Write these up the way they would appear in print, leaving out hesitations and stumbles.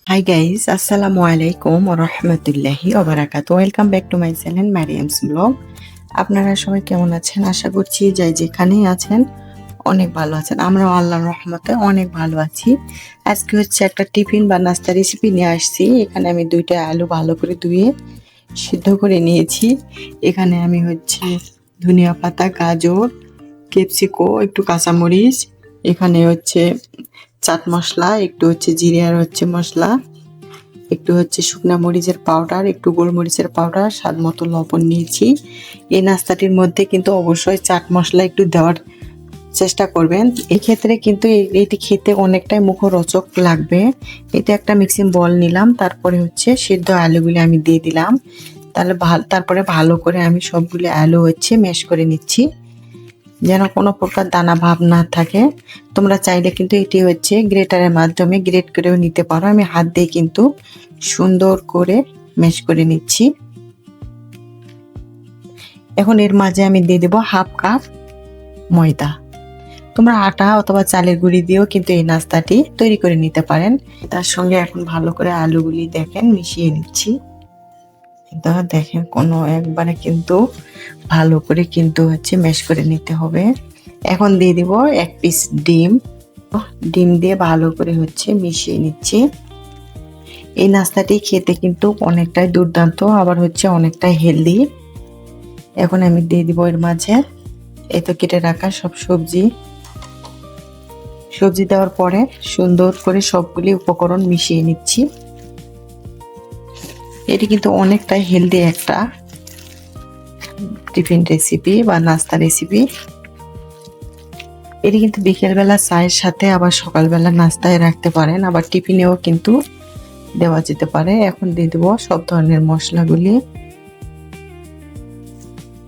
Hi guys, Assalamualaikum warahmatullahi wabarakatuh. Welcome back to my channel Mariam's Vlog. আপনারা সবাই কেমন আছেন? আশা করছি যাই যেখানেই আছেন অনেক ভালো আছেন। আমরাও আল্লাহর রহমতে অনেক ভালো আছি। আজকে হচ্ছে একটা টিফিন বা নাস্তা রেসিপি নিয়ে আসছি। এখানে আমি 2টা আলু ভালো করে ধুয়ে সিদ্ধ করে নিয়েছি। এখানে আমি হচ্ছে ধনিয়া পাতা, গাজর, ক্যাপসিকো, একটু কাঁচামরিচ, এখানে হচ্ছে চাট মশলা, একটু হচ্ছে জিরে আর হচ্ছে মশলা, একটু হচ্ছে শুকনা মরিচের পাউডার, একটু গোলমরিচের পাউডার, স্বাদ মতো লবণ নিয়েছি। এই নাস্তাটির মধ্যে কিন্তু অবশ্যই চাট মশলা একটু দেওয়ার চেষ্টা করবেন। এক্ষেত্রে কিন্তু এটি খেতে অনেকটাই মুখরোচক লাগবে। এটা একটা মিক্সিং বল নিলাম, তারপরে হচ্ছে সিদ্ধ আলুগুলি আমি দিয়ে দিলাম। তারপরে ভালো করে আমি সবগুলি আলু হচ্ছে ম্যাশ করে নিচ্ছি, যেন কোনো প্রকার দানা ভাব না থাকে। তোমরা চাইলে কিন্তু এটি হচ্ছে গ্রেটারের মাধ্যমে গ্রেট করেও নিতে পারো। আমি হাত দিয়ে কিন্তু সুন্দর করে ম্যাশ করে নিচ্ছি। এখন এর মাঝে আমি দিয়ে দেবো হাফ কাপ ময়দা। তোমরা আটা অথবা চালের গুঁড়ি দিয়েও কিন্তু এই নাস্তাটি তৈরি করে নিতে পারেন। তার সঙ্গে এখন ভালো করে আলুগুলি দেখেন মিশিয়ে নিচ্ছি। দেখেন কোনো একবারে কিন্তু ভালো করে কিন্তু হচ্ছে ম্যাশ করে নিতে হবে। এখন দিয়ে দিব 1 পিস ডিম। ডিম দিয়ে ভালো করে হচ্ছে মিশিয়ে নিচ্ছি। এই নাস্তাটি খেতে কিন্তু অনেকটাই দুর্দান্ত, আবার হচ্ছে অনেকটাই হেলদি। এখন আমি দিয়ে দিব এর মাঝে এই তো কেটে রাখা সব সবজি দেওয়ার পরে সুন্দর করে সবগুলি উপকরণ মিশিয়ে নিচ্ছি। এটি কিন্তু অনেকটাই হেলদি একটা টিফিন রেসিপি বা নাস্তা রেসিপি। এটি কিন্তু বিকেলবেলা চায়ের সাথে আবার সকালবেলা নাস্তায় রাখতে পারেন, আবার টিফিনেও কিন্তু দেওয়া যেতে পারে। এখন দিয়ে দেবো সব ধরনের মশলাগুলি,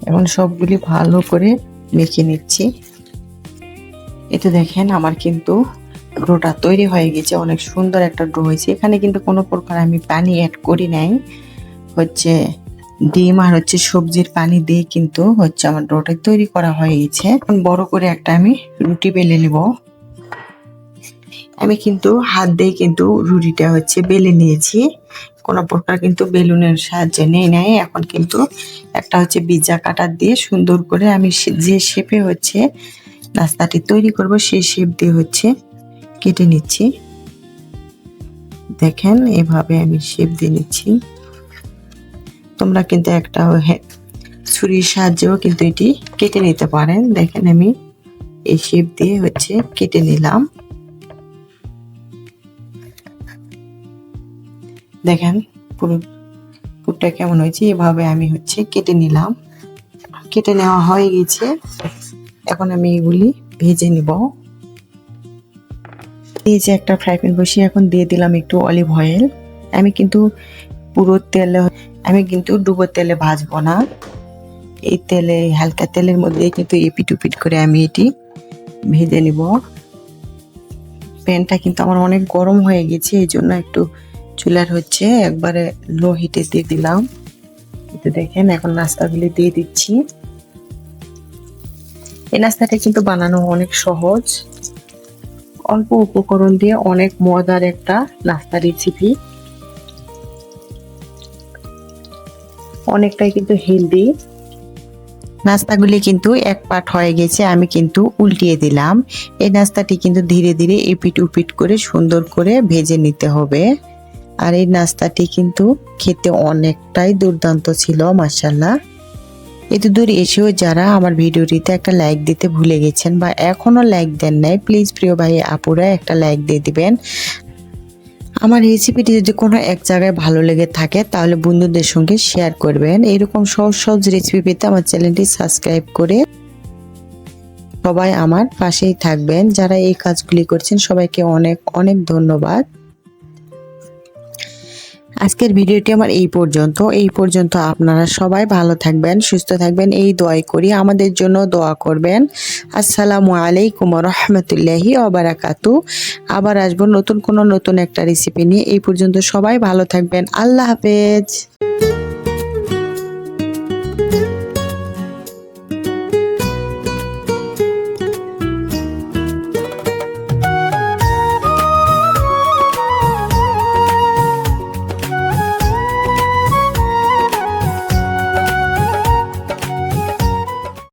এখন সবগুলি ভালো করে মেখে নিচ্ছি। এতে দেখেন আমার কিন্তু ডোটা তৈরি হয়ে গেছে, অনেক সুন্দর একটা ডো হয়েছে। এখানে কিন্তু কোনো প্রকার আমি পানি অ্যাড করি নাই, হচ্ছে ডিম আর হচ্ছে সবজির পানি দিয়ে কিন্তু হচ্ছে আমার ডোটা তৈরি করা হয়ে গেছে। এখন বড় করে একটা আমি রুটি বেলে নিব। আমি কিন্তু হাত দিয়ে কিন্তু রুটিটা হচ্ছে বেলে নিয়েছি, কোনো প্রকার কিন্তু বেলুনের সাহায্যে নেই নাই। এখন কিন্তু একটা হচ্ছে পিৎজা কাটার দিয়ে সুন্দর করে আমি যে শেপে হচ্ছে নাস্তাটি তৈরি করব সেই শেপ দিয়ে হচ্ছে কেটে নিচ্ছি। দেখেন এভাবে আমি শেপ দিয়ে নিচ্ছি। তোমরা কিন্তু একটা ছুরির সাহায্যেও কিন্তু এটি কেটে নিতে পারেন। দেখেন আমি এই শেপ দিয়ে হচ্ছে কেটে নিলাম। দেখেন পুরটা কেমন হয়েছে, এভাবে আমি হচ্ছে কেটে নিলাম। কেটে নেওয়া হয়ে গেছে, এখন আমি এগুলি ভেজে নিব। এই যে একটা ফ্রাই প্যান বসিয়ে এখন দিয়ে দিলাম একটু অলিভ অয়েল। আমি কিন্তু পুরো তেলে, আমি কিন্তু ডুবো তেলে ভাজবো না, এই তেলে হালকা তেলের মধ্যে কিন্তু এপিট উপিট করে আমি এটি ভেজে নিব। প্যানটা কিন্তু আমার অনেক গরম হয়ে গেছে, এই জন্য একটু চুলার হচ্ছে একবারে লো হিটে দিয়ে দিলাম। দেখেন এখন নাস্তাগুলি দিয়ে দিচ্ছি। এই নাস্তাটা কিন্তু বানানো অনেক সহজ, অল্প উপকরণ দিয়ে অনেক মজার একটা নাস্তা রেসিপি, অনেকটাই কিন্তু হেলদি। নাস্তাগুলি কিন্তু এক পাট হয়ে গেছে, আমি কিন্তু উল্টিয়ে দিলাম। এই নাস্তাটি কিন্তু ধীরে ধীরে এপিট উপিট করে সুন্দর করে ভেজে নিতে হবে। আর এই নাস্তাটি কিন্তু খেতে অনেকটাই দুর্দান্ত ছিল, মাশাআল্লাহ। এত দূর এসেও যারা আমার ভিডিওটিতে একটা লাইক দিতে ভুলে গেছেন বা এখনো লাইক দেন নাই, প্লিজ প্রিয় ভাই আপুরা একটা লাইক দিয়ে দিবেন। আমার রেসিপিটি যদি কোনো এক জায়গায় ভালো লেগে থাকে তাহলে বন্ধুদের সঙ্গে শেয়ার করবেন। এরকম সহজ সহজ রেসিপি পেতে আমার চ্যানেলটি সাবস্ক্রাইব করে সবাই আমার পাশেই থাকবেন। যারা এই কাজগুলি করছেন সবাইকে অনেক অনেক ধন্যবাদ। আজকের ভিডিওটি আমার এই পর্যন্ত। আপনারা সবাই ভালো থাকবেন, সুস্থ থাকবেন এই দোয়াই করি। আমাদের জন্য দোয়া করবেন। আসসালামু আলাইকুম ওয়া রাহমাতুল্লাহি ওয়া বারাকাতুহু। আবার আসবো নতুন একটা রেসিপি নিয়ে। এই পর্যন্ত সবাই ভালো থাকবেন। আল্লাহ হাফেজ।